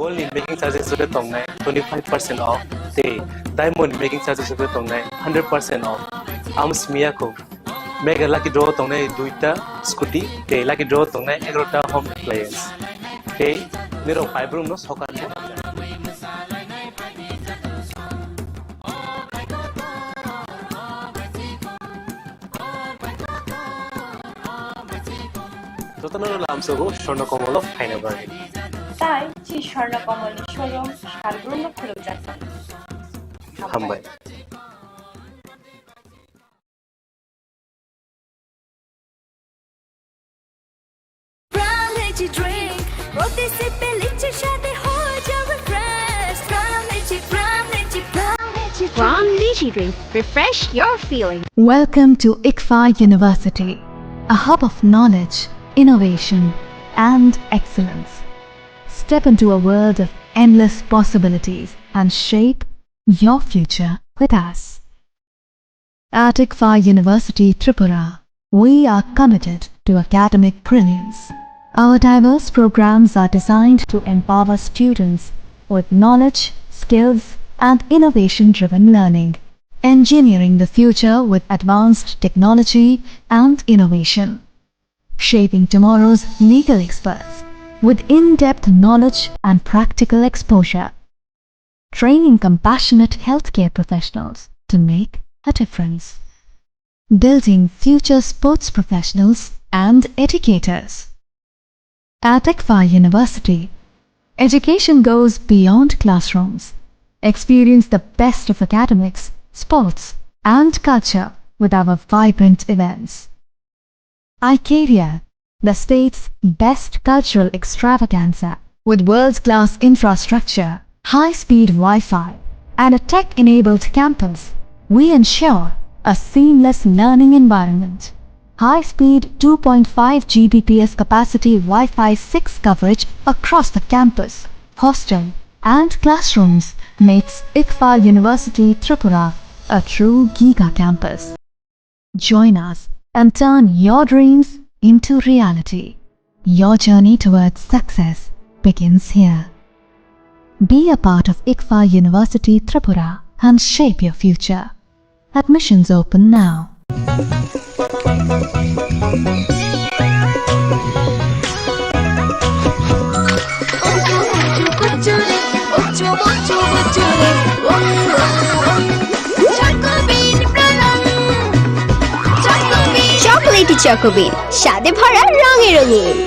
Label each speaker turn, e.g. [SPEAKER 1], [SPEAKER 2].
[SPEAKER 1] gold in making charges of the tongue 25% off. Day diamond making charges of the tongue 100% off. Arms miyako. Mega lucky draw tongue duita scooty. Day lucky draw tongue egrota home appliance. Day nero five room no socket. Total lamps of Shona Komolo Pine Burning.
[SPEAKER 2] Tai, Chishorna Komoli Showroom, Shalbrum Kulujan.
[SPEAKER 1] Humble.
[SPEAKER 3] Brown Lychee drink, what they say, Lychee shot the whole jar refreshed.
[SPEAKER 4] Brown Lychee drink, refresh your feeling.
[SPEAKER 5] Welcome to ICFA University, a hub of knowledge, innovation, and excellence. Step into a world of endless possibilities and shape your future with us. At ICFA University Tripura, we are committed to academic brilliance. Our diverse programs are designed to empower students with knowledge, skills, and innovation-driven learning, engineering the future with advanced technology and innovation. Shaping tomorrow's legal experts with in-depth knowledge and practical exposure. Training compassionate healthcare professionals to make a difference. Building future sports professionals and educators. At ICFA University, education goes beyond classrooms. Experience the best of academics, sports, and culture with our vibrant events. Icaria, the state's best cultural extravaganza, with world-class infrastructure, high-speed Wi-Fi, and a tech-enabled campus, we ensure a seamless learning environment. High-speed 2.5 Gbps capacity Wi-Fi 6 coverage across the campus, hostel, and classrooms makes ICFA University Tripura a true giga campus. Join us and turn your dreams into reality. Your journey towards success begins here. Be a part of ICFA University Tripura and shape your future. Admissions open now.
[SPEAKER 4] Chocolatey চকোবিন, স্বাদে ভরা রঙে রঙিন।